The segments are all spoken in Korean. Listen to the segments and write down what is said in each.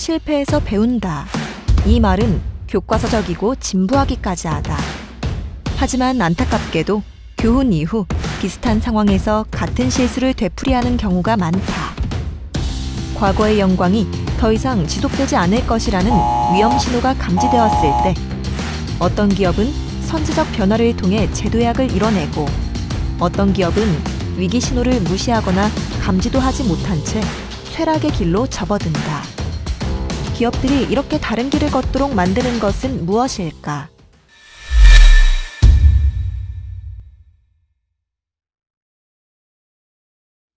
실패해서 배운다. 이 말은 교과서적이고 진부하기까지 하다. 하지만 안타깝게도 교훈 이후 비슷한 상황에서 같은 실수를 되풀이하는 경우가 많다. 과거의 영광이 더 이상 지속되지 않을 것이라는 위험 신호가 감지되었을 때 어떤 기업은 선제적 변화를 통해 재도약을 이뤄내고 어떤 기업은 위기 신호를 무시하거나 감지도 하지 못한 채 쇠락의 길로 접어든다. 기업들이 이렇게 다른 길을 걷도록 만드는 것은 무엇일까?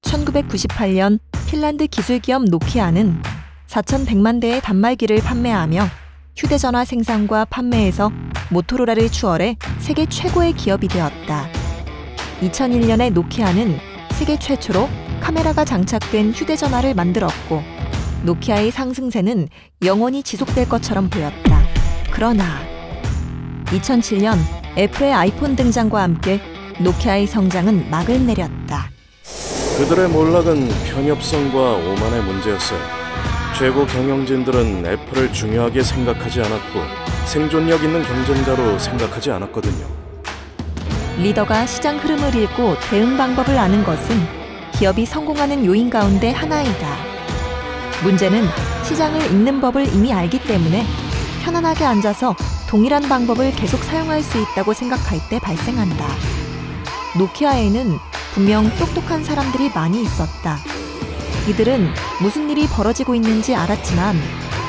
(1998년) 핀란드 기술기업 노키아는 4,100만 대의 단말기를 판매하며 휴대전화 생산과 판매에서 모토로라를 추월해 세계 최고의 기업이 되었다. 2001년에 노키아는 세계 최초로 카메라가 장착된 휴대전화를 만들었고 노키아의 상승세는 영원히 지속될 것처럼 보였다. 그러나 2007년 애플의 아이폰 등장과 함께 노키아의 성장은 막을 내렸다. 그들의 몰락은 편협성과 오만의 문제였어요. 최고 경영진들은 애플을 중요하게 생각하지 않았고 생존력 있는 경쟁자로 생각하지 않았거든요. 리더가 시장 흐름을 읽고 대응 방법을 아는 것은 기업이 성공하는 요인 가운데 하나이다. 문제는 시장을 읽는 법을 이미 알기 때문에 편안하게 앉아서 동일한 방법을 계속 사용할 수 있다고 생각할 때 발생한다. 노키아에는 분명 똑똑한 사람들이 많이 있었다. 이들은 무슨 일이 벌어지고 있는지 알았지만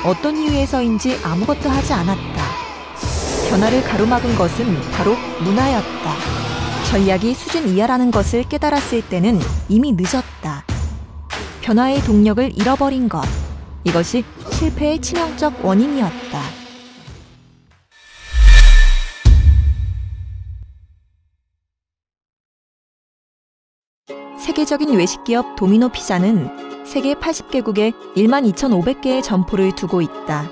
어떤 이유에서인지 아무것도 하지 않았다. 변화를 가로막은 것은 바로 문화였다. 전략이 수준 이하라는 것을 깨달았을 때는 이미 늦었다. 변화의 동력을 잃어버린 것. 이것이 실패의 치명적 원인이었다. 세계적인 외식기업 도미노 피자는 세계 80개국에 12,500개의 점포를 두고 있다.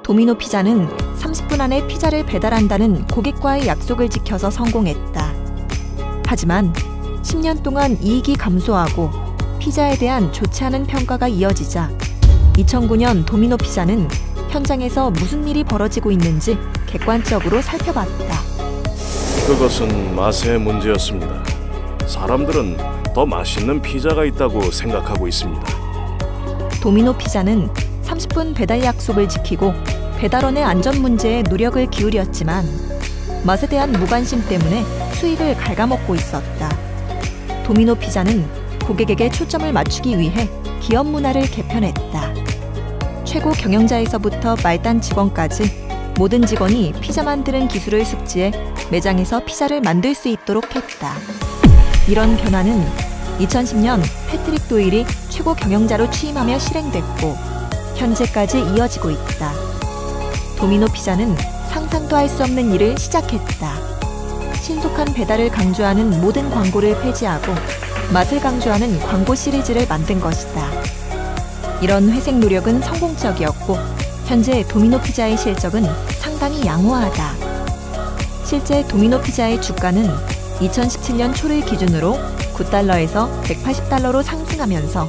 도미노 피자는 30분 안에 피자를 배달한다는 고객과의 약속을 지켜서 성공했다. 하지만 10년 동안 이익이 감소하고 피자에 대한 좋지 않은 평가가 이어지자 2009년 도미노 피자는 현장에서 무슨 일이 벌어지고 있는지 객관적으로 살펴봤다. 그것은 맛의 문제였습니다. 사람들은 더 맛있는 피자가 있다고 생각하고 있습니다. 도미노 피자는 30분 배달 약속을 지키고 배달원의 안전 문제에 노력을 기울였지만 맛에 대한 무관심 때문에 수익을 갉아먹고 있었다. 도미노 피자는 고객에게 초점을 맞추기 위해 기업 문화를 개편했다. 최고 경영자에서부터 말단 직원까지 모든 직원이 피자 만드는 기술을 숙지해 매장에서 피자를 만들 수 있도록 했다. 이런 변화는 2010년 패트릭 도일이 최고 경영자로 취임하며 실행됐고 현재까지 이어지고 있다. 도미노 피자는 상상도 할 수 없는 일을 시작했다. 신속한 배달을 강조하는 모든 광고를 폐지하고 맛을 강조하는 광고 시리즈를 만든 것이다. 이런 회색 노력은 성공적이었고 현재 도미노 피자의 실적은 상당히 양호하다. 실제 도미노 피자의 주가는 2017년 초를 기준으로 $9에서 $180로 상승하면서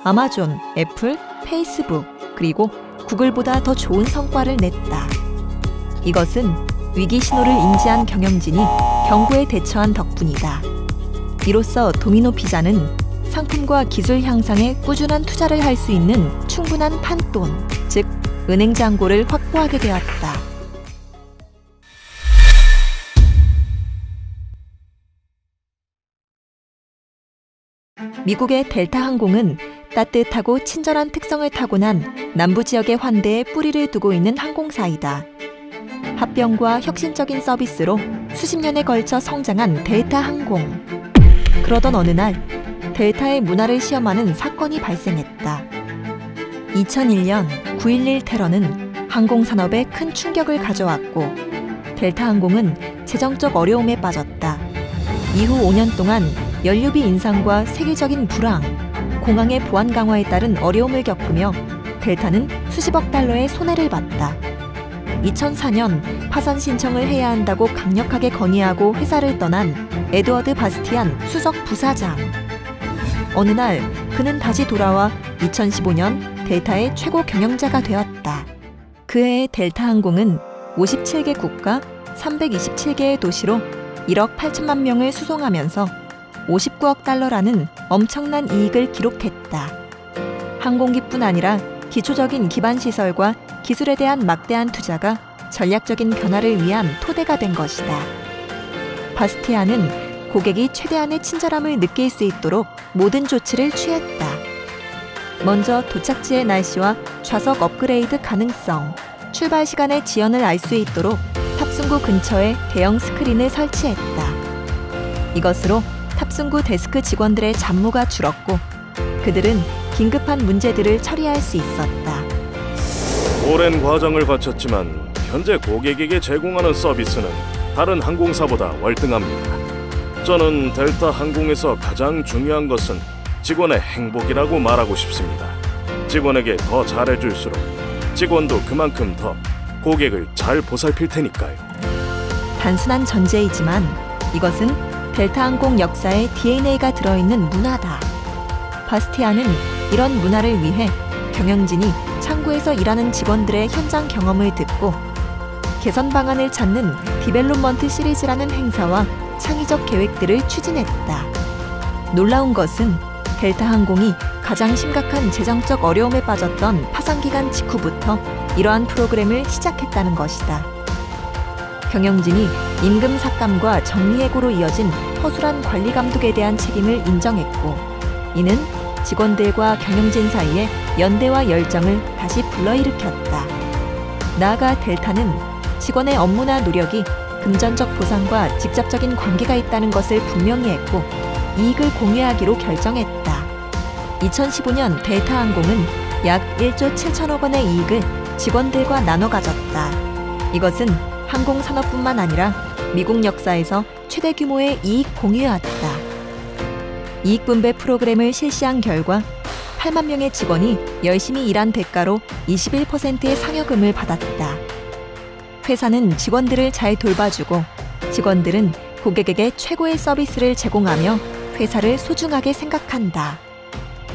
아마존, 애플, 페이스북, 그리고 구글보다 더 좋은 성과를 냈다. 이것은 위기 신호를 인지한 경영진이 경고에 대처한 덕분이다. 이로써 도미노 피자는 상품과 기술 향상에 꾸준한 투자를 할 수 있는 충분한 판돈, 즉 은행 잔고를 확보하게 되었다. 미국의 델타 항공은 따뜻하고 친절한 특성을 타고난 남부 지역의 환대에 뿌리를 두고 있는 항공사이다. 합병과 혁신적인 서비스로 수십 년에 걸쳐 성장한 델타 항공. 그러던 어느 날 델타의 문화를 시험하는 사건이 발생했다. 2001년 9.11 테러는 항공산업에 큰 충격을 가져왔고 델타 항공은 재정적 어려움에 빠졌다. 이후 5년 동안 연료비 인상과 세계적인 불황, 공항의 보안 강화에 따른 어려움을 겪으며 델타는 수십억 달러의 손해를 봤다. 2004년 파산 신청을 해야 한다고 강력하게 건의하고 회사를 떠난 에드워드 바스티안 수석 부사장. 어느 날 그는 다시 돌아와 2015년 델타의 최고 경영자가 되었다. 그해 델타항공은 57개 국가 327개의 도시로 1억 8천만 명을 수송하면서 59억 달러라는 엄청난 이익을 기록했다. 항공기뿐 아니라 기초적인 기반시설과 기술에 대한 막대한 투자가 전략적인 변화를 위한 토대가 된 것이다. 바스티아는 고객이 최대한의 친절함을 느낄 수 있도록 모든 조치를 취했다. 먼저 도착지의 날씨와 좌석 업그레이드 가능성, 출발 시간의 지연을 알 수 있도록 탑승구 근처에 대형 스크린을 설치했다. 이것으로 탑승구 데스크 직원들의 잡무가 줄었고 그들은 긴급한 문제들을 처리할 수 있었다. 오랜 과정을 거쳤지만 현재 고객에게 제공하는 서비스는 다른 항공사보다 월등합니다. 저는 델타 항공에서 가장 중요한 것은 직원의 행복이라고 말하고 싶습니다. 직원에게 더 잘해줄수록 직원도 그만큼 더 고객을 잘 보살필 테니까요. 단순한 전제이지만 이것은 델타 항공 역사의 DNA가 들어있는 문화다. 바스티아는 이런 문화를 위해 경영진이 창구에서 일하는 직원들의 현장 경험을 듣고 개선 방안을 찾는 디벨롭먼트 시리즈라는 행사와 창의적 계획들을 추진했다. 놀라운 것은 델타 항공이 가장 심각한 재정적 어려움에 빠졌던 파산기간 직후부터 이러한 프로그램을 시작했다는 것이다. 경영진이 임금 삭감과 정리해고로 이어진 허술한 관리 감독에 대한 책임을 인정했고 이는 직원들과 경영진 사이의 연대와 열정을 다시 불러일으켰다. 나아가 델타는 직원의 업무나 노력이 금전적 보상과 직접적인 관계가 있다는 것을 분명히 했고 이익을 공유하기로 결정했다. 2015년 델타 항공은 약 1조 7천억 원의 이익을 직원들과 나눠 가졌다. 이것은 항공산업뿐만 아니라 미국 역사에서 최대 규모의 이익 공유였다. 이익 분배 프로그램을 실시한 결과 8만 명의 직원이 열심히 일한 대가로 21%의 상여금을 받았다. 회사는 직원들을 잘 돌봐주고 직원들은 고객에게 최고의 서비스를 제공하며 회사를 소중하게 생각한다.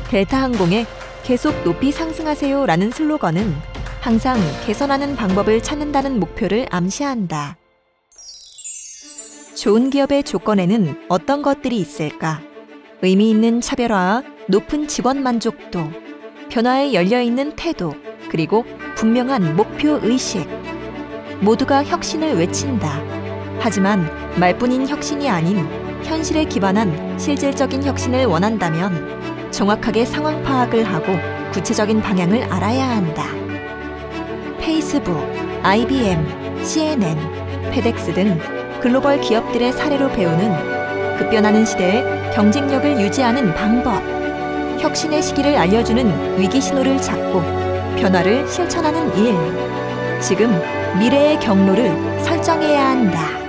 델타 항공의 계속 높이 상승하세요 라는 슬로건은 항상 개선하는 방법을 찾는다는 목표를 암시한다. 좋은 기업의 조건에는 어떤 것들이 있을까? 의미 있는 차별화와 높은 직원 만족도, 변화에 열려있는 태도, 그리고 분명한 목표 의식. 모두가 혁신을 외친다. 하지만 말뿐인 혁신이 아닌 현실에 기반한 실질적인 혁신을 원한다면 정확하게 상황 파악을 하고 구체적인 방향을 알아야 한다. 페이스북, IBM, CNN, 페덱스 등 글로벌 기업들의 사례로 배우는 급변하는 시대에 경쟁력을 유지하는 방법, 혁신의 시기를 알려주는 위기 신호를 찾고 변화를 실천하는 일. 지금 미래의 경로를 설정해야 한다.